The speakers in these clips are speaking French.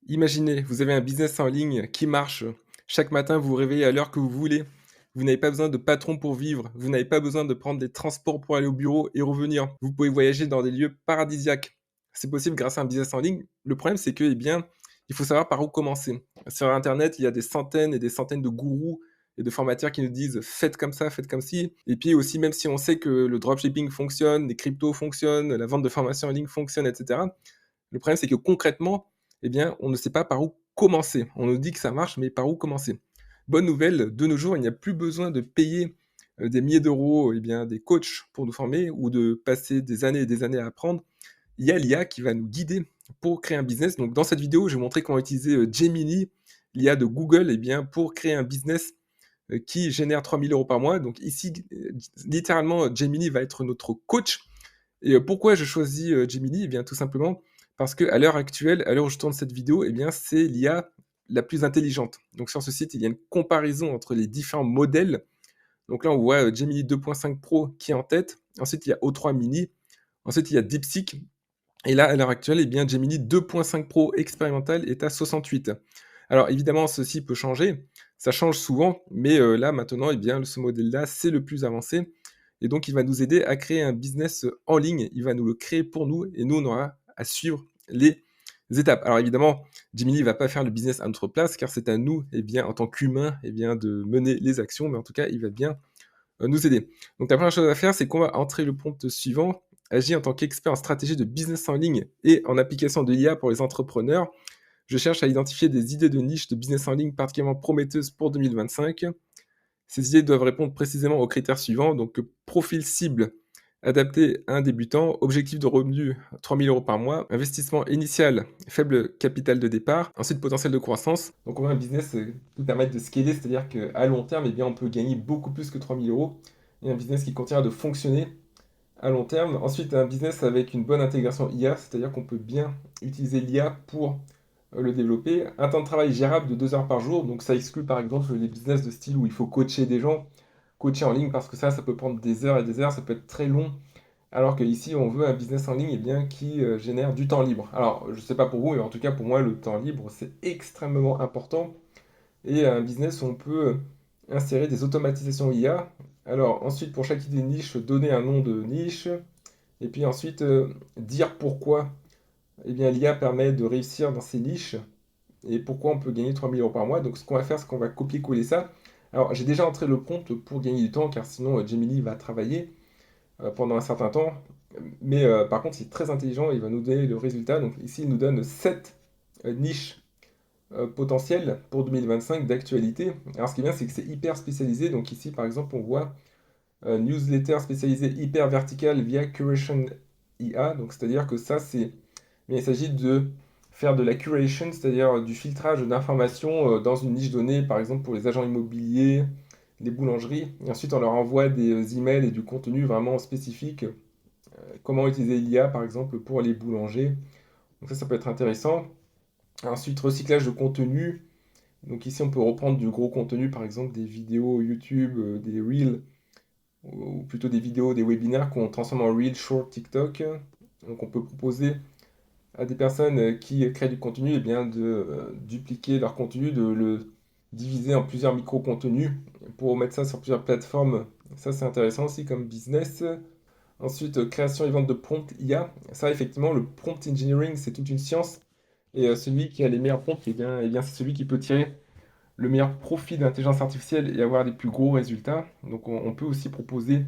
Imaginez, vous avez un business en ligne qui marche. Chaque matin, vous vous réveillez à l'heure que vous voulez. Vous n'avez pas besoin de patron pour vivre. Vous n'avez pas besoin de prendre des transports pour aller au bureau et revenir. Vous pouvez voyager dans des lieux paradisiaques. C'est possible grâce à un business en ligne. Le problème, c'est que, eh bien, il faut savoir par où commencer. Sur Internet, il y a des centaines et des centaines de gourous et de formateurs qui nous disent faites comme ça, faites comme ci. Et puis aussi, même si on sait que le dropshipping fonctionne, les cryptos fonctionnent, la vente de formations en ligne fonctionne, etc. Le problème, c'est que concrètement, eh bien, on ne sait pas par où commencer. On nous dit que ça marche, mais par où commencer? Bonne nouvelle, de nos jours, il n'y a plus besoin de payer, des milliers d'euros, eh bien, des coachs pour nous former ou de passer des années et des années à apprendre. Il y a l'IA qui va nous guider pour créer un business. Donc dans cette vidéo, je vais montrer comment utiliser, Gemini, l'IA de Google, eh bien, pour créer un business, qui génère 3 000 € par mois. Donc ici, littéralement, Gemini va être notre coach. Et pourquoi je choisis, Gemini? Eh bien, tout simplement parce qu'à l'heure actuelle, à l'heure où je tourne cette vidéo, eh bien, c'est l'IA la plus intelligente. Donc sur ce site, il y a une comparaison entre les différents modèles. Donc là, on voit, Gemini 2.5 Pro qui est en tête. Ensuite, il y a O3 mini. Ensuite, il y a DeepSeek. Et là, à l'heure actuelle, eh bien, Gemini 2.5 Pro expérimental est à 68. Alors évidemment, ceci peut changer. Ça change souvent, mais là, maintenant, eh bien, ce modèle-là, c'est le plus avancé. Et donc, il va nous aider à créer un business en ligne. Il va nous le créer pour nous et nous, on aura à suivre les étapes. Alors évidemment, Gemini ne va pas faire le business à notre place, car c'est à nous, eh bien, en tant qu'humains, eh bien, de mener les actions. Mais en tout cas, il va bien nous aider. Donc la première chose à faire, c'est qu'on va entrer le prompt suivant. Agir en tant qu'expert en stratégie de business en ligne et en application de l'IA pour les entrepreneurs. Je cherche à identifier des idées de niche de business en ligne particulièrement prometteuses pour 2025. Ces idées doivent répondre précisément aux critères suivants. Donc, profil cible adapté à un débutant, objectif de revenu 3 000 € par mois, investissement initial, faible capital de départ, ensuite potentiel de croissance. Donc, on veut un business qui permette de scaler, c'est-à-dire qu'à long terme, eh bien, on peut gagner beaucoup plus que 3 000 € et un business qui continuera de fonctionner à long terme. Ensuite, un business avec une bonne intégration IA, c'est-à-dire qu'on peut bien utiliser l'IA pour le développer. Un temps de travail gérable de 2 heures par jour, donc ça exclut par exemple les business de style où il faut coacher des gens, coacher en ligne parce que ça peut prendre des heures et des heures, ça peut être très long. Alors qu'ici, on veut un business en ligne eh bien, qui génère du temps libre. Alors, je ne sais pas pour vous, mais en tout cas pour moi, le temps libre, c'est extrêmement important. Et un business où on peut insérer des automatisations IA. Alors ensuite, pour chaque idée de niche, donner un nom de niche. Et puis ensuite, dire pourquoi eh bien, l'IA permet de réussir dans ces niches et pourquoi on peut gagner 3 000 € par mois. Donc ce qu'on va faire, c'est qu'on va copier-coller ça. Alors j'ai déjà entré le prompt pour gagner du temps, car sinon Gemini va travailler pendant un certain temps. Mais par contre, il est très intelligent, il va nous donner le résultat. Donc ici, il nous donne 7 niches potentielles pour 2025 d'actualité. Alors ce qui est bien, c'est que c'est hyper spécialisé. Donc ici, par exemple, on voit newsletter spécialisé hyper vertical via Curation IA. Donc c'est-à-dire que ça, c'est... Mais il s'agit de faire de la curation, c'est-à-dire du filtrage d'informations dans une niche donnée, par exemple pour les agents immobiliers, les boulangeries. Et ensuite, on leur envoie des emails et du contenu vraiment spécifique. Comment utiliser l'IA, par exemple, pour les boulangers. Donc ça peut être intéressant. Ensuite, recyclage de contenu. Donc ici, on peut reprendre du gros contenu, par exemple des vidéos YouTube, des Reels, ou plutôt des vidéos, des webinaires qu'on transforme en Reels, Short, TikTok. Donc on peut proposer à des personnes qui créent du contenu eh bien, de dupliquer leur contenu, de le diviser en plusieurs micro-contenus pour mettre ça sur plusieurs plateformes. Ça, c'est intéressant aussi comme business. Ensuite, création et vente de prompts IA. Ça, effectivement, le prompt engineering, c'est toute une science. Et celui qui a les meilleurs prompts, eh bien, c'est celui qui peut tirer le meilleur profit de l'intelligence artificielle et avoir les plus gros résultats. Donc, on peut aussi proposer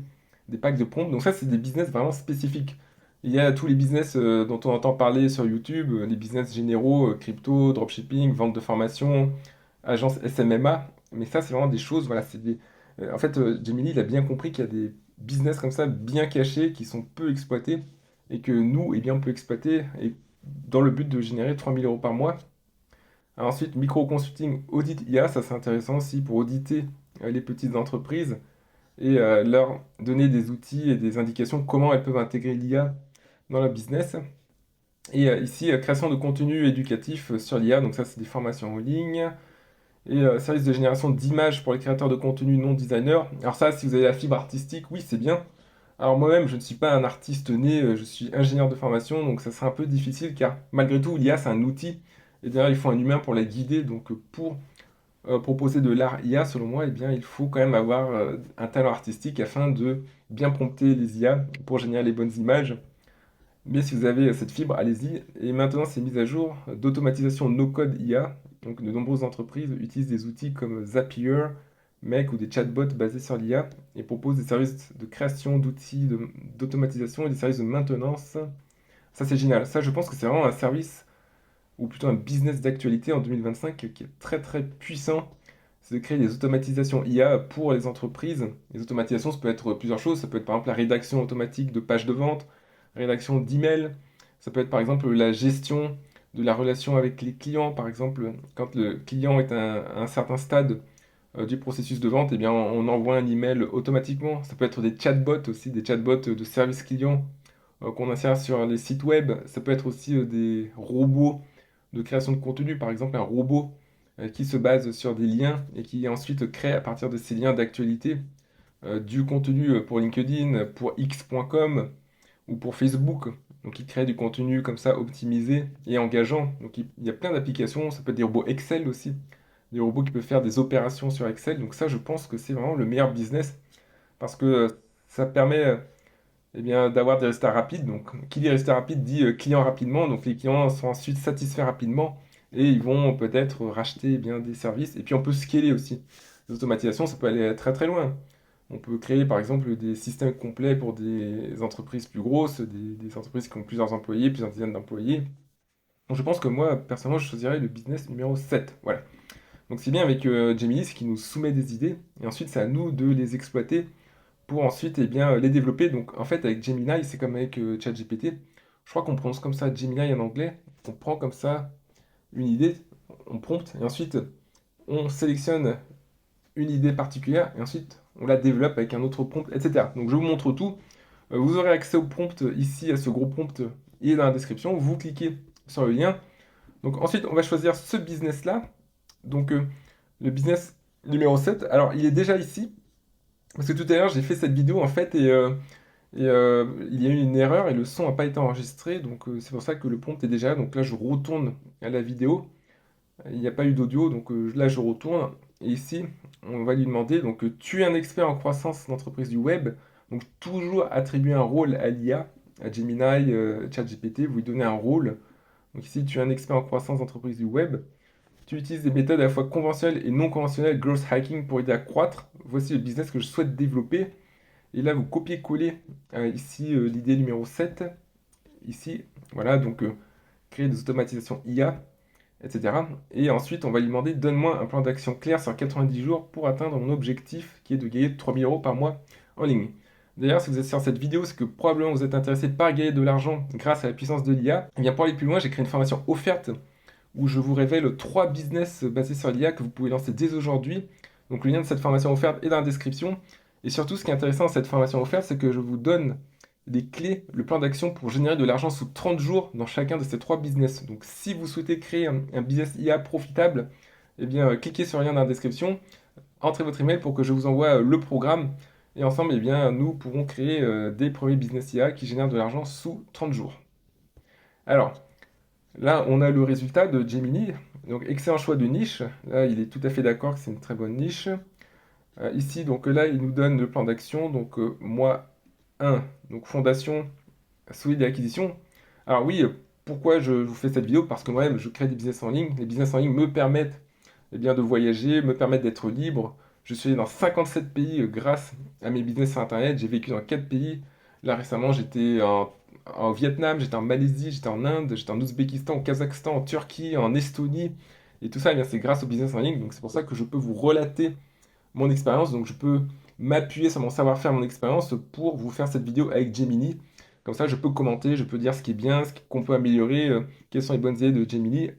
des packs de prompts. Donc, ça, c'est des business vraiment spécifiques. Il y a tous les business dont on entend parler sur YouTube, les business généraux, crypto, dropshipping, vente de formation, agence SMMA. Mais ça, c'est vraiment des choses, voilà, c'est des... en fait, Gemini, il a bien compris qu'il y a des business comme ça, bien cachés, qui sont peu exploités, et que nous, eh bien, on peut exploiter, et dans le but de générer 3 000 € par mois. Alors ensuite, micro-consulting, audit IA, ça c'est intéressant aussi pour auditer les petites entreprises et leur donner des outils et des indications comment elles peuvent intégrer l'IA dans leur business. Et ici, création de contenu éducatif sur l'IA, donc ça c'est des formations en ligne. Et service de génération d'images pour les créateurs de contenu non designers. Alors ça, si vous avez la fibre artistique, oui, c'est bien. Alors moi-même, je ne suis pas un artiste né, je suis ingénieur de formation, donc ça sera un peu difficile car malgré tout, l'IA, c'est un outil. Et d'ailleurs, il faut un humain pour la guider. Donc, pour proposer de l'art IA, selon moi, eh bien, il faut quand même avoir un talent artistique afin de bien prompter les IA pour générer les bonnes images. Mais si vous avez cette fibre, allez-y. Et maintenant, c'est mis à jour d'automatisation no-code IA. Donc, de nombreuses entreprises utilisent des outils comme Zapier, Make ou des chatbots basés sur l'IA et proposent des services de création d'outils d'automatisation et des services de maintenance. Ça, c'est génial. Ça, je pense que c'est vraiment un service ou plutôt un business d'actualité en 2025 qui est très très puissant. C'est de créer des automatisations IA pour les entreprises. Les automatisations, ça peut être plusieurs choses. Ça peut être par exemple la rédaction automatique de pages de vente, rédaction d'emails. Ça peut être par exemple la gestion de la relation avec les clients. Par exemple, quand le client est à un certain stade du processus de vente, eh bien, on envoie un email automatiquement. Ça peut être des chatbots aussi, des chatbots de service client qu'on insère sur les sites web. Ça peut être aussi des robots de création de contenu, par exemple un robot qui se base sur des liens et qui ensuite crée à partir de ces liens d'actualité du contenu pour LinkedIn, pour X.com ou pour Facebook. Donc il crée du contenu comme ça optimisé et engageant. Donc il y a plein d'applications, ça peut être des robots Excel aussi, des robots qui peuvent faire des opérations sur Excel. Donc ça je pense que c'est vraiment le meilleur business parce que ça permet eh bien, d'avoir des résultats rapides. Donc, qui dit résultats rapides dit clients rapidement. Donc, les clients sont ensuite satisfaits rapidement et ils vont peut-être racheter eh bien, des services. Et puis, on peut scaler aussi. Les automatisations, ça peut aller très très loin. On peut créer par exemple des systèmes complets pour des entreprises plus grosses, des entreprises qui ont plusieurs employés, plusieurs dizaines d'employés. Donc, je pense que moi, personnellement, je choisirais le business numéro 7. Voilà. Donc, c'est bien avec Gemini, c'est qui nous soumet des idées et ensuite, c'est à nous de les exploiter pour ensuite eh bien, les développer. Donc en fait avec Gemini, c'est comme avec ChatGPT, je crois qu'on prononce comme ça Gemini en anglais, on prend comme ça une idée, on prompte, et ensuite on sélectionne une idée particulière, et ensuite on la développe avec un autre prompt, etc. Donc je vous montre tout. Vous aurez accès au prompt ici, à ce gros prompt, il est dans la description, vous cliquez sur le lien. Donc ensuite on va choisir ce business-là, donc le business numéro 7. Alors il est déjà ici, parce que tout à l'heure j'ai fait cette vidéo en fait, et il y a eu une erreur et le son n'a pas été enregistré, donc c'est pour ça que le prompt est déjà là. Donc là, je retourne à la vidéo. Il n'y a pas eu d'audio, donc là, je retourne. Et ici, on va lui demander, donc tu es un expert en croissance d'entreprise du web. Donc toujours attribuer un rôle à l'IA, à Gemini, ChatGPT, vous lui donnez un rôle. Donc ici, tu es un expert en croissance d'entreprise du web. Tu utilises des méthodes à la fois conventionnelles et non conventionnelles, growth hacking, pour aider à croître. Voici le business que je souhaite développer. Et là, vous copiez-collez ici l'idée numéro 7. Ici, voilà, donc créer des automatisations IA, etc. Et ensuite, on va lui demander, donne-moi un plan d'action clair sur 90 jours pour atteindre mon objectif qui est de gagner 3000 euros par mois en ligne. D'ailleurs, si vous êtes sur cette vidéo, c'est que probablement vous êtes intéressé par gagner de l'argent grâce à la puissance de l'IA. Et bien pour aller plus loin, j'ai créé une formation offerte où je vous révèle 3 business basés sur l'IA que vous pouvez lancer dès aujourd'hui. Donc le lien de cette formation offerte est dans la description. Et surtout, ce qui est intéressant dans cette formation offerte, c'est que je vous donne les clés, le plan d'action pour générer de l'argent sous 30 jours dans chacun de ces 3 business. Donc si vous souhaitez créer un business IA profitable, eh bien cliquez sur le lien dans la description, entrez votre email pour que je vous envoie le programme. Et ensemble, eh bien, nous pourrons créer des premiers business IA qui génèrent de l'argent sous 30 jours. Alors, là, on a le résultat de Gemini. Donc, excellent choix de niche. Là, il est tout à fait d'accord que c'est une très bonne niche. Ici, donc là, il nous donne le plan d'action. Donc, moi, 1, donc fondation solide et acquisition. Alors oui, pourquoi je vous fais cette vidéo? Parce que moi-même, je crée des business en ligne. Les business en ligne me permettent eh bien, de voyager, me permettent d'être libre. Je suis allé dans 57 pays grâce à mes business sur Internet. J'ai vécu dans 4 pays. Là, récemment, j'étais en Vietnam, j'étais en Malaisie, j'étais en Inde, j'étais en Ouzbékistan, au Kazakhstan, en Turquie, en Estonie. Et tout ça, eh bien, c'est grâce au business en ligne. Donc c'est pour ça que je peux vous relater mon expérience. Donc je peux m'appuyer sur mon savoir-faire, mon expérience pour vous faire cette vidéo avec Gemini. Comme ça, je peux commenter, je peux dire ce qui est bien, ce qu'on peut améliorer, quelles sont les bonnes idées de Gemini,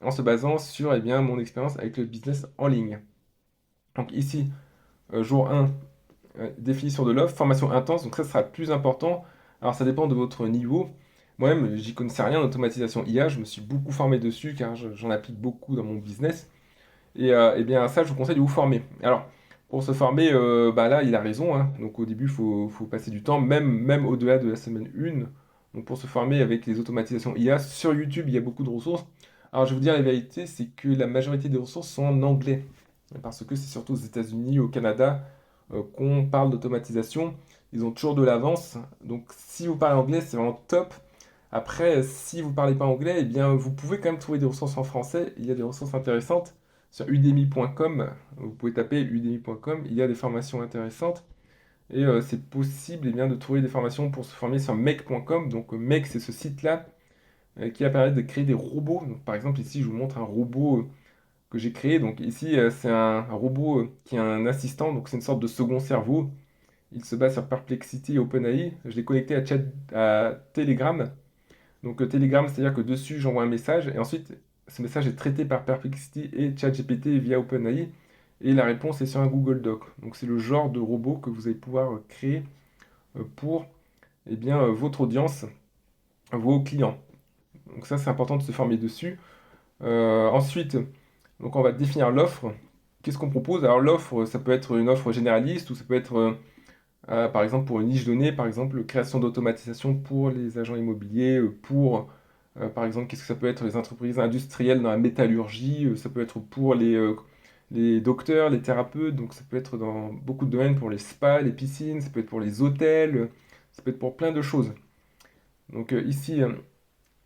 en se basant sur eh bien, mon expérience avec le business en ligne. Donc ici, jour 1, définition de l'offre, formation intense, donc ça sera plus important. Alors ça dépend de votre niveau. Moi-même, j'y connaissais rien en automatisation IA, je me suis beaucoup formé dessus car j'en applique beaucoup dans mon business. Et eh bien ça, je vous conseille de vous former. Alors, pour se former, bah là, il a raison, hein. Donc au début, faut passer du temps, même au-delà de la semaine 1. Donc pour se former avec les automatisations IA, sur YouTube, il y a beaucoup de ressources. Alors, je vais vous dire la vérité, c'est que la majorité des ressources sont en anglais. Parce que c'est surtout aux États-Unis, au Canada, qu'on parle d'automatisation. Ils ont toujours de l'avance. Donc, si vous parlez anglais, c'est vraiment top. Après, si vous ne parlez pas anglais, eh bien, vous pouvez quand même trouver des ressources en français. Il y a des ressources intéressantes sur udemy.com. Vous pouvez taper udemy.com. Il y a des formations intéressantes. Et c'est possible eh bien, de trouver des formations pour se former sur make.com. Donc, make, c'est ce site-là qui va permettre de créer des robots. Donc, par exemple, ici, je vous montre un robot que j'ai créé. Donc, ici, c'est un robot qui a un assistant. Donc, c'est une sorte de second cerveau. Il se base sur Perplexity et OpenAI. Je l'ai connecté à Telegram. Donc Telegram, c'est-à-dire que dessus, j'envoie un message et ensuite, ce message est traité par Perplexity et ChatGPT via OpenAI et la réponse est sur un Google Doc. Donc c'est le genre de robot que vous allez pouvoir créer pour eh bien, votre audience, vos clients. Donc ça, c'est important de se former dessus. Ensuite, donc on va définir l'offre. Qu'est-ce qu'on propose? Alors l'offre, ça peut être une offre généraliste ou ça peut être par exemple, pour une niche donnée, par exemple, création d'automatisation pour les agents immobiliers, par exemple, qu'est-ce que ça peut être les entreprises industrielles dans la métallurgie, ça peut être pour les docteurs, les thérapeutes, donc ça peut être dans beaucoup de domaines pour les spas, les piscines, ça peut être pour les hôtels, ça peut être pour plein de choses. Donc ici,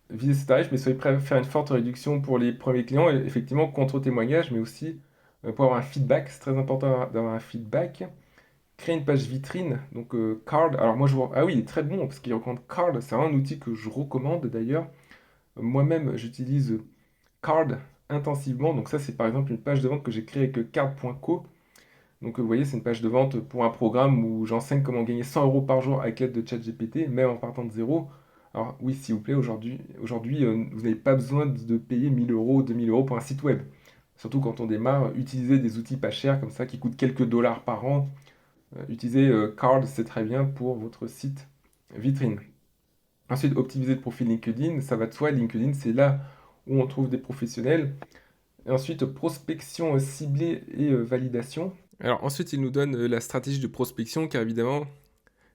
visez ce tarif, mais soyez prêt à faire une forte réduction pour les premiers clients, et effectivement, contre-témoignage, mais aussi pour avoir un feedback, c'est très important d'avoir un feedback. Créer une page vitrine, donc Card. Alors moi je vois, ah oui, il est très bon parce qu'il recommande Card, c'est un outil que je recommande d'ailleurs. Moi-même j'utilise Card intensivement, donc ça c'est par exemple une page de vente que j'ai créée avec card.co. Donc vous voyez, c'est une page de vente pour un programme où j'enseigne comment gagner 100 euros par jour avec l'aide de ChatGPT, même en partant de zéro. Alors oui, s'il vous plaît, aujourd'hui vous n'avez pas besoin de payer 1000 euros, 2000 euros pour un site web. Surtout quand on démarre, utiliser des outils pas chers comme ça qui coûtent quelques dollars par an. Utiliser Card, c'est très bien pour votre site vitrine. Ensuite, optimiser le profil LinkedIn, ça va de soi. LinkedIn, c'est là où on trouve des professionnels. Et ensuite, prospection ciblée et validation. Alors ensuite, il nous donne la stratégie de prospection, car évidemment,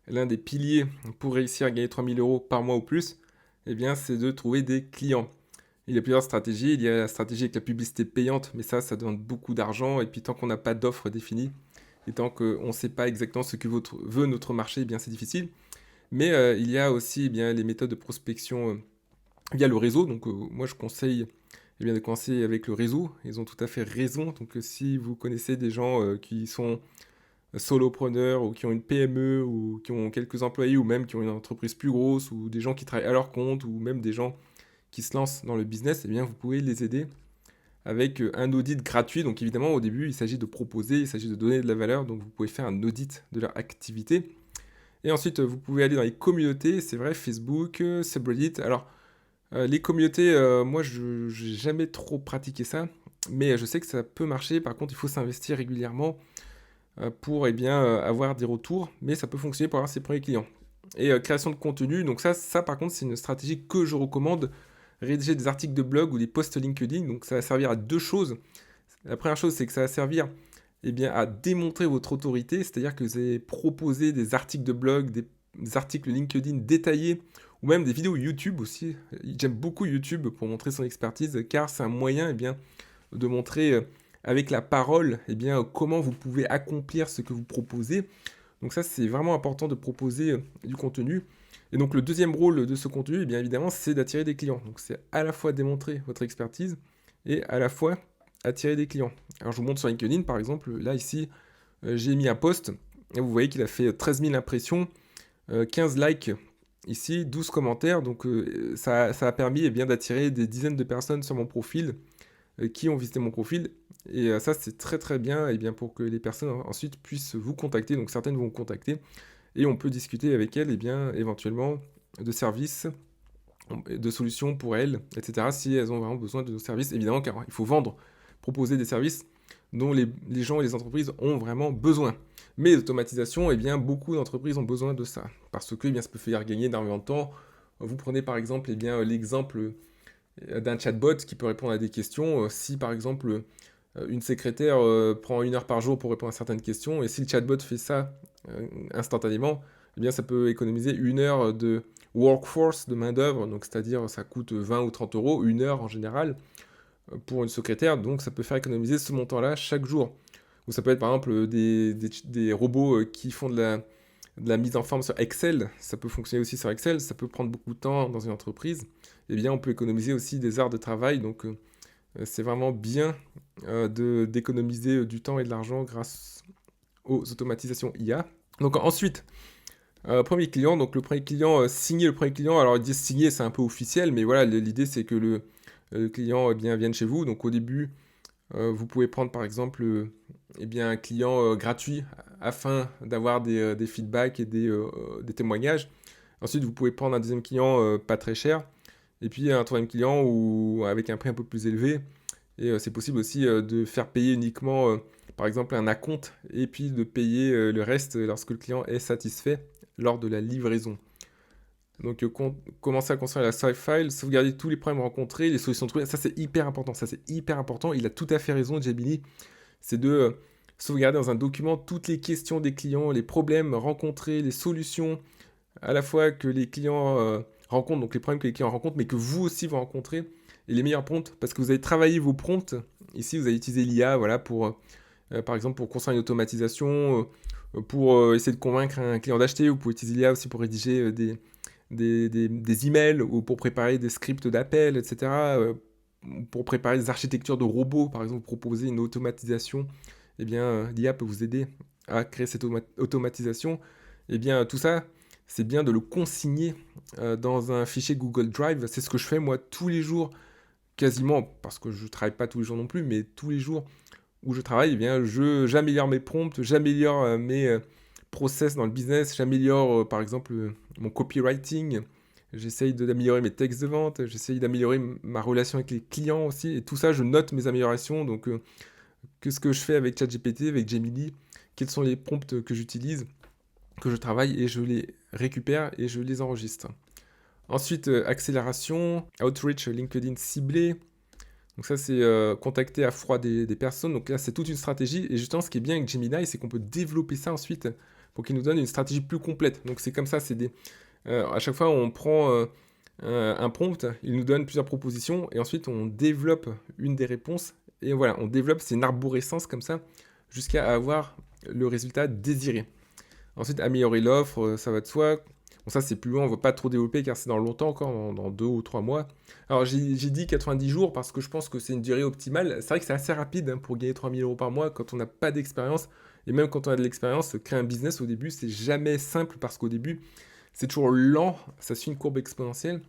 l'un des piliers pour réussir à gagner 3000 euros par mois ou plus, eh bien, c'est de trouver des clients. Il y a plusieurs stratégies. Il y a la stratégie avec la publicité payante, mais ça demande beaucoup d'argent. Et puis tant qu'on n'a pas d'offre définie, et tant qu'on ne sait pas exactement ce que veut notre marché, eh bien c'est difficile. Mais il y a aussi eh bien, les méthodes de prospection via le réseau. Donc moi je conseille eh bien, de commencer avec le réseau. Ils ont tout à fait raison. Donc si vous connaissez des gens qui sont solopreneurs ou qui ont une PME ou qui ont quelques employés ou même qui ont une entreprise plus grosse ou des gens qui travaillent à leur compte ou même des gens qui se lancent dans le business, eh bien vous pouvez les aider avec un audit gratuit. Donc évidemment, au début, il s'agit de proposer, il s'agit de donner de la valeur. Donc vous pouvez faire un audit de leur activité. Et ensuite, vous pouvez aller dans les communautés, c'est vrai, Facebook, Subreddit. Alors, les communautés, moi, je n'ai jamais trop pratiqué ça, mais je sais que ça peut marcher. Par contre, il faut s'investir régulièrement pour eh bien, avoir des retours, mais ça peut fonctionner pour avoir ses premiers clients. Et création de contenu, donc ça par contre, c'est une stratégie que je recommande. Rédiger des articles de blog ou des posts LinkedIn, donc ça va servir à deux choses. La première chose, c'est que ça va servir eh bien, à démontrer votre autorité, c'est-à-dire que vous allez proposer des articles de blog, des articles LinkedIn détaillés, ou même des vidéos YouTube aussi. J'aime beaucoup YouTube pour montrer son expertise, car c'est un moyen eh bien, de montrer avec la parole eh bien, comment vous pouvez accomplir ce que vous proposez. Donc ça, c'est vraiment important de proposer du contenu. Et donc le deuxième rôle de ce contenu, eh bien évidemment, c'est d'attirer des clients. Donc c'est à la fois démontrer votre expertise et à la fois attirer des clients. Alors je vous montre sur LinkedIn, par exemple, là ici, j'ai mis un post, et vous voyez qu'il a fait 13 000 impressions, 15 likes ici, 12 commentaires, donc ça a permis eh bien, d'attirer des dizaines de personnes sur mon profil qui ont visité mon profil. Et ça, c'est très très bien, eh bien, pour que les personnes ensuite puissent vous contacter. Donc certaines vont vous contacter et on peut discuter avec elles, eh bien, éventuellement, de services, de solutions pour elles, etc. Si elles ont vraiment besoin de nos services, évidemment, car il faut vendre, proposer des services dont les gens et les entreprises ont vraiment besoin. Mais l'automatisation, eh bien, beaucoup d'entreprises ont besoin de ça, parce que eh bien, ça peut faire gagner énormément de temps. Vous prenez par exemple eh bien, l'exemple d'un chatbot qui peut répondre à des questions. Si par exemple une secrétaire prend 1 heure par jour pour répondre à certaines questions, et si le chatbot fait ça instantanément, eh bien ça peut économiser 1 heure workforce de main-d'œuvre, donc c'est-à-dire ça coûte 20 ou 30 euros, une heure en général, pour une secrétaire, donc ça peut faire économiser ce montant-là chaque jour. Ou ça peut être par exemple des robots qui font de la mise en forme sur Excel, ça peut fonctionner aussi sur Excel, ça peut prendre beaucoup de temps dans une entreprise, eh bien on peut économiser aussi des heures de travail, donc c'est vraiment bien d'économiser du temps et de l'argent grâce aux automatisations IA. Donc ensuite, premier client, donc le premier client, signer le premier client, alors ils disent signer c'est un peu officiel, mais voilà, l'idée c'est que le client vienne chez vous, donc au début, vous pouvez prendre par exemple un client gratuit afin d'avoir des feedbacks et des témoignages. Ensuite, vous pouvez prendre un deuxième client pas très cher, et puis un troisième client avec un prix un peu plus élevé. Et c'est possible aussi de faire payer uniquement, par exemple, un acompte, et puis de payer le reste lorsque le client est satisfait lors de la livraison. Donc, commencer à construire la save file, sauvegarder tous les problèmes rencontrés, les solutions trouvées, ça c'est hyper important. Ça c'est hyper important. Il a tout à fait raison, Gemini. C'est de sauvegarder dans un document toutes les questions des clients, les problèmes rencontrés, les solutions, à la fois que les clients rencontrent, donc les problèmes que les clients rencontrent, mais que vous aussi vous rencontrez, et les meilleurs prompts, parce que vous avez travaillé vos prompts. Ici, vous avez utilisé l'IA, voilà, par exemple, pour construire une automatisation, pour essayer de convaincre un client d'acheter, ou pour utiliser l'IA aussi pour rédiger des emails, ou pour préparer des scripts d'appel, etc., pour préparer des architectures de robots, par exemple, proposer une automatisation, eh bien, l'IA peut vous aider à créer cette automatisation. Eh bien, tout ça, c'est bien de le consigner dans un fichier Google Drive. C'est ce que je fais, moi, tous les jours, quasiment, parce que je ne travaille pas tous les jours non plus, mais tous les jours où je travaille, eh bien, j'améliore mes prompts, j'améliore mes process dans le business, j'améliore, par exemple, mon copywriting, j'essaye d'améliorer mes textes de vente, j'essaye d'améliorer ma relation avec les clients aussi, et tout ça, je note mes améliorations, donc qu'est-ce que je fais avec ChatGPT, avec Gemini, quels sont les prompts que j'utilise, que je travaille, et je les récupère et je les enregistre. Ensuite, accélération, outreach LinkedIn ciblé. Donc ça, c'est contacter à froid des personnes. Donc là, c'est toute une stratégie. Et justement, ce qui est bien avec Gemini, c'est qu'on peut développer ça ensuite pour qu'il nous donne une stratégie plus complète. Donc c'est comme ça, à chaque fois, on prend un prompt, il nous donne plusieurs propositions, et ensuite, on développe une des réponses. Et voilà, on développe, c'est une arborescence comme ça, jusqu'à avoir le résultat désiré. Ensuite, améliorer l'offre, ça va de soi. Bon, ça, c'est plus loin, on ne va pas trop développer car c'est dans longtemps encore, dans 2 ou 3 mois. Alors, j'ai dit 90 jours parce que je pense que c'est une durée optimale. C'est vrai que c'est assez rapide pour gagner 3 000 euros par mois quand on n'a pas d'expérience. Et même quand on a de l'expérience, créer un business au début, c'est jamais simple parce qu'au début, c'est toujours lent, ça suit une courbe exponentielle.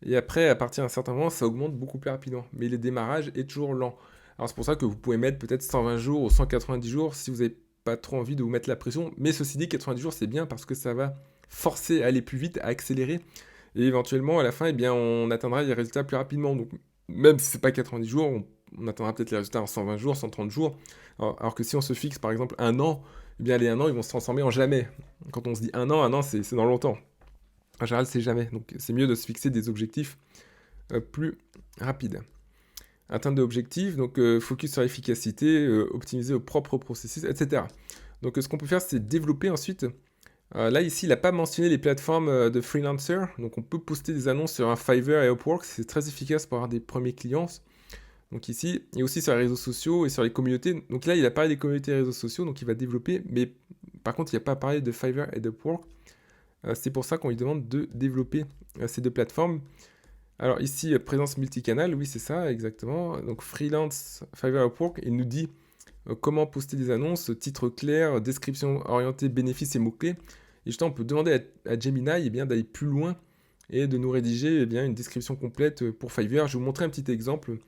Et après, à partir d'un certain moment, ça augmente beaucoup plus rapidement. Mais le démarrage est toujours lent. Alors, c'est pour ça que vous pouvez mettre peut-être 120 jours ou 190 jours si vous n'avez pas trop envie de vous mettre la pression. Mais ceci dit, 90 jours, c'est bien parce que ça va forcer à aller plus vite, à accélérer. Et éventuellement, à la fin, eh bien, on atteindra les résultats plus rapidement. Donc, même si ce n'est pas 90 jours, on atteindra peut-être les résultats en 120 jours, 130 jours. Alors que si on se fixe, par exemple, un an, eh bien, les 1 an, ils vont se transformer en jamais. Quand on se dit un an, c'est dans longtemps. En général, c'est jamais. Donc, c'est mieux de se fixer des objectifs plus rapides. Atteinte d'objectifs, donc focus sur l'efficacité, optimiser vos propres processus, etc. Donc, ce qu'on peut faire, c'est développer ensuite. Là, ici, il n'a pas mentionné les plateformes de freelancer. Donc, on peut poster des annonces sur un Fiverr et Upwork. C'est très efficace pour avoir des premiers clients. Donc, ici, et aussi sur les réseaux sociaux et sur les communautés. Donc, là, il a parlé des communautés et réseaux sociaux. Donc, il va développer. Mais par contre, il n'a pas parlé de Fiverr et d'Upwork. C'est pour ça qu'on lui demande de développer ces deux plateformes. Alors, ici, présence multicanal. Oui, c'est ça, exactement. Donc, freelance, Fiverr, Upwork. Il nous dit comment poster des annonces, titre clair, description orientée, bénéfices et mots-clés. Et justement, on peut demander à Gemini d'aller plus loin et de nous rédiger une description complète pour Fiverr. Je vais vous montrer un petit exemple.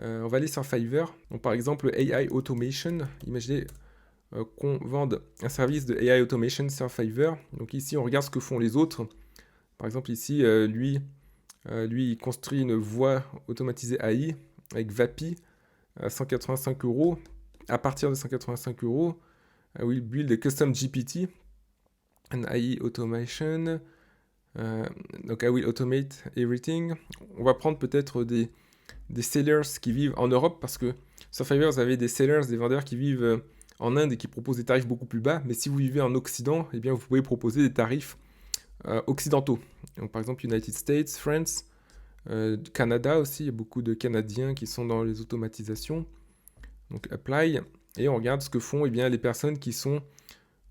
On va aller sur Fiverr. Donc, par exemple, AI Automation. Imaginez qu'on vende un service de AI Automation sur Fiverr. Donc ici, on regarde ce que font les autres. Par exemple, ici, lui, il construit une voix automatisée AI avec Vapi à 185 euros. À partir de 185 euros, I will build a custom GPT and AI automation. Donc, I will automate everything. On va prendre peut-être des sellers qui vivent en Europe parce que sur Fiverr, vous avez des sellers, des vendeurs qui vivent en Inde et qui proposent des tarifs beaucoup plus bas. Mais si vous vivez en Occident, eh bien, vous pouvez proposer des tarifs occidentaux. Donc, par exemple, United States, France, Canada aussi, il y a beaucoup de Canadiens qui sont dans les automatisations. Donc apply, et on regarde ce que font eh bien, les personnes qui sont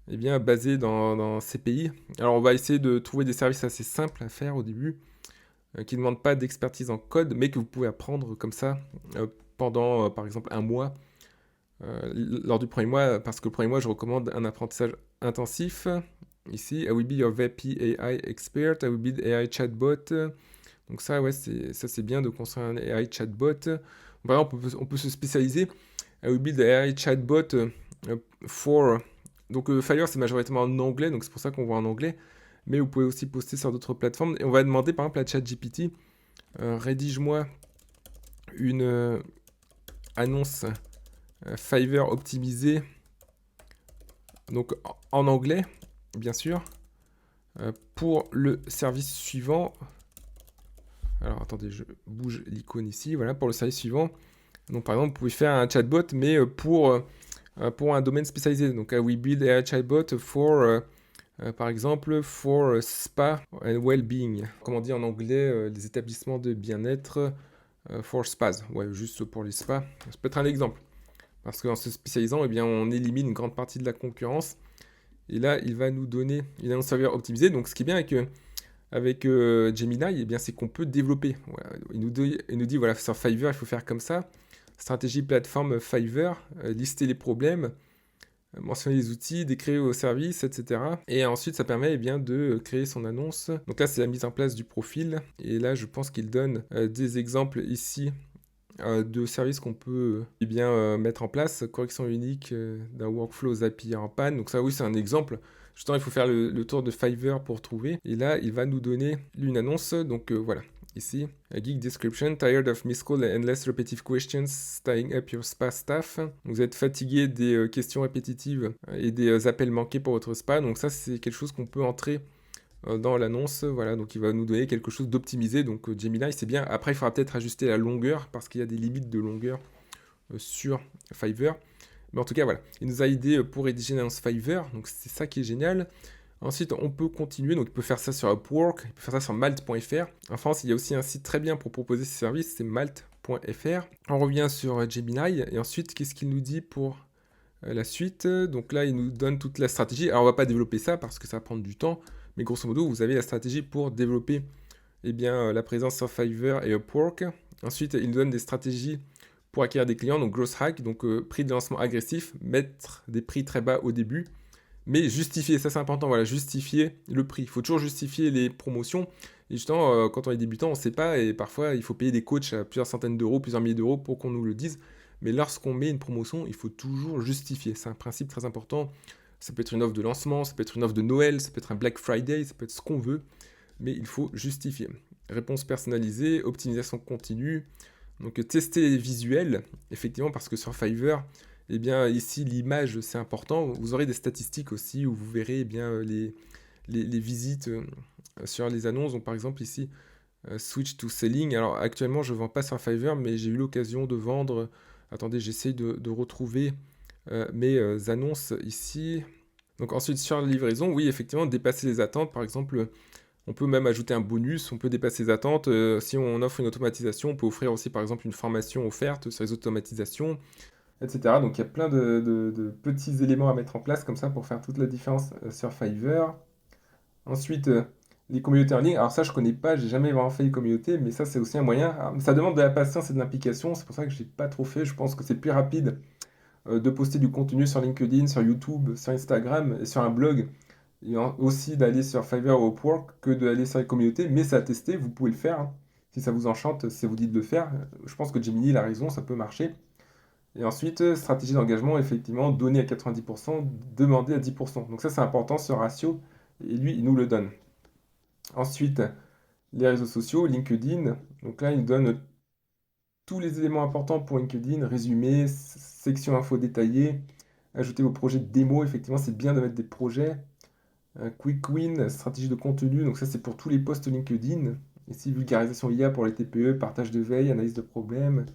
eh bien, basées dans ces pays. Alors on va essayer de trouver des services assez simples à faire au début, qui ne demandent pas d'expertise en code, mais que vous pouvez apprendre comme ça pendant par exemple un mois. Lors du premier mois, parce que le premier mois, je recommande un apprentissage intensif. Ici, I will be your VP AI expert, I will build AI chatbot. Donc ça, ouais, c'est bien de construire un AI chatbot. Par exemple, on peut se spécialiser. I will build AI chatbot for... Donc Fiverr, c'est majoritairement en anglais, donc c'est pour ça qu'on voit en anglais. Mais vous pouvez aussi poster sur d'autres plateformes. Et on va demander, par exemple, à ChatGPT, rédige-moi une annonce Fiverr optimisée, donc en anglais, bien sûr, pour le service suivant. Alors attendez, je bouge l'icône ici. Voilà, pour le service suivant. Donc par exemple, vous pouvez faire un chatbot, mais pour un domaine spécialisé. Donc we build a chatbot for, par exemple, for spa and well-being. Comme on dit en anglais, les établissements de bien-être for spas. Ouais, juste pour les spas. Ça peut être un exemple. Parce qu'en se spécialisant, eh bien, on élimine une grande partie de la concurrence. Et là, il va nous donner une annonce serveur optimisée. Donc ce qui est bien avec Gemini, eh bien, c'est qu'on peut développer. Voilà. Il nous dit, voilà, sur Fiverr, il faut faire comme ça. Stratégie plateforme Fiverr, lister les problèmes, mentionner les outils, décrire vos services, etc. Et ensuite, ça permet eh bien, de créer son annonce. Donc là, c'est la mise en place du profil. Et là, je pense qu'il donne des exemples ici de services qu'on peut eh bien, mettre en place. Correction unique d'un workflow Zapier en panne. Donc ça, oui, c'est un exemple. Justement, il faut faire le tour de Fiverr pour trouver. Et là, il va nous donner une annonce. Donc voilà. Ici, a geek description, tired of missed calls and endless repetitive questions, tying up your spa staff. Vous êtes fatigué des questions répétitives et des appels manqués pour votre spa. Donc ça, c'est quelque chose qu'on peut entrer dans l'annonce. Voilà, donc il va nous donner quelque chose d'optimisé. Donc Gemini, c'est bien. Après, il faudra peut-être ajuster la longueur parce qu'il y a des limites de longueur sur Fiverr. Mais en tout cas, voilà, il nous a aidé pour rédiger une annonce Fiverr. Donc c'est ça qui est génial. Ensuite, on peut continuer, donc il peut faire ça sur Upwork, il peut faire ça sur Malt.fr. En France, il y a aussi un site très bien pour proposer ces services, c'est Malt.fr. On revient sur Gemini, et ensuite, qu'est-ce qu'il nous dit pour la suite? Donc là, il nous donne toute la stratégie. Alors, on ne va pas développer ça parce que ça va prendre du temps, mais grosso modo, vous avez la stratégie pour développer eh bien, la présence sur Fiverr et Upwork. Ensuite, il nous donne des stratégies pour acquérir des clients, donc Growth Hack, donc prix de lancement agressif, mettre des prix très bas au début. Mais justifier, ça c'est important, voilà, justifier le prix. Il faut toujours justifier les promotions. Et justement, quand on est débutant, on ne sait pas, et parfois il faut payer des coachs à plusieurs centaines d'euros, plusieurs milliers d'euros pour qu'on nous le dise. Mais lorsqu'on met une promotion, il faut toujours justifier. C'est un principe très important. Ça peut être une offre de lancement, ça peut être une offre de Noël, ça peut être un Black Friday, ça peut être ce qu'on veut, mais il faut justifier. Réponse personnalisée, optimisation continue. Donc tester les visuels, effectivement, parce que sur Fiverr, eh bien, ici, l'image, c'est important. Vous aurez des statistiques aussi où vous verrez eh bien, les visites sur les annonces. Donc, par exemple, ici, Switch to Selling. Alors, actuellement, je ne vends pas sur Fiverr, mais j'ai eu l'occasion de vendre. Attendez, j'essaye de retrouver mes annonces ici. Donc, ensuite, sur la livraison, oui, effectivement, dépasser les attentes. Par exemple, on peut même ajouter un bonus, on peut dépasser les attentes. Si on offre une automatisation, on peut offrir aussi, par exemple, une formation offerte sur les automatisations, etc. Donc il y a plein de petits éléments à mettre en place comme ça pour faire toute la différence sur Fiverr. Ensuite, les communautés en ligne. Alors ça, je connais pas, j'ai jamais vraiment fait une communauté, mais ça, c'est aussi un moyen. Alors, ça demande de la patience et de l'implication, c'est pour ça que je n'ai pas trop fait. Je pense que c'est plus rapide de poster du contenu sur LinkedIn, sur YouTube, sur Instagram et sur un blog. Et aussi d'aller sur Fiverr ou Upwork que d'aller sur les communautés, mais c'est à tester, vous pouvez le faire, hein. Si ça vous enchante, si ça vous dit de le faire, je pense que Gemini il a raison, ça peut marcher. Et ensuite, stratégie d'engagement, effectivement, donner à 90%, demander à 10%. Donc ça, c'est important, ce ratio, et lui, il nous le donne. Ensuite, les réseaux sociaux, LinkedIn. Donc là, il nous donne tous les éléments importants pour LinkedIn, résumé, section info détaillée, ajouter vos projets de démo, effectivement, c'est bien de mettre des projets. Quick win, stratégie de contenu, donc ça, c'est pour tous les posts LinkedIn. Ici, vulgarisation IA pour les TPE, partage de veille, analyse de problèmes.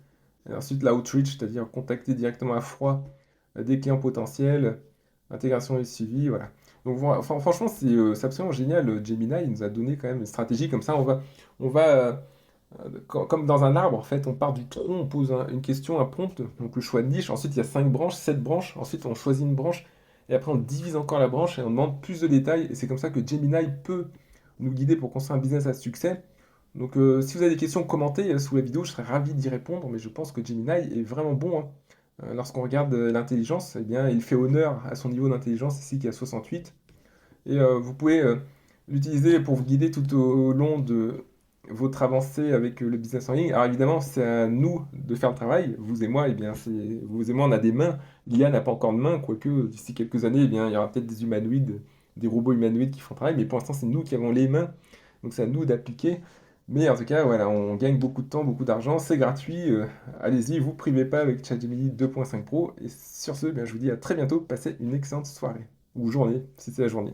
Et ensuite, l'outreach, c'est-à-dire contacter directement à froid des clients potentiels, intégration et suivi, voilà. Donc voilà, enfin, franchement, c'est absolument génial. Gemini, il nous a donné quand même une stratégie comme ça. On va comme dans un arbre, en fait, on part du tronc, on pose une question, un prompt, donc le choix de niche. Ensuite, il y a 5 branches, 7 branches. Ensuite, on choisit une branche. Et après, on divise encore la branche et on demande plus de détails. Et c'est comme ça que Gemini peut nous guider pour construire un business à succès. Donc, si vous avez des questions, commentez sous la vidéo, je serais ravi d'y répondre. Mais je pense que Gemini est vraiment bon, hein. Lorsqu'on regarde l'intelligence, eh bien, il fait honneur à son niveau d'intelligence, ici qui est à 68. Et vous pouvez l'utiliser pour vous guider tout au long de votre avancée avec le business en ligne. Alors évidemment, c'est à nous de faire le travail, vous et moi, eh bien, vous et moi, on a des mains. L'IA n'a pas encore de mains, quoique d'ici quelques années, eh bien, il y aura peut-être des humanoïdes, des robots humanoïdes qui font le travail, mais pour l'instant, c'est nous qui avons les mains, donc c'est à nous d'appliquer. Mais en tout cas, voilà, on gagne beaucoup de temps, beaucoup d'argent, c'est gratuit. Allez-y, vous privez pas avec ChatGPT 2.5 Pro. Et sur ce, eh bien, je vous dis à très bientôt, passez une excellente soirée ou journée, si c'est la journée.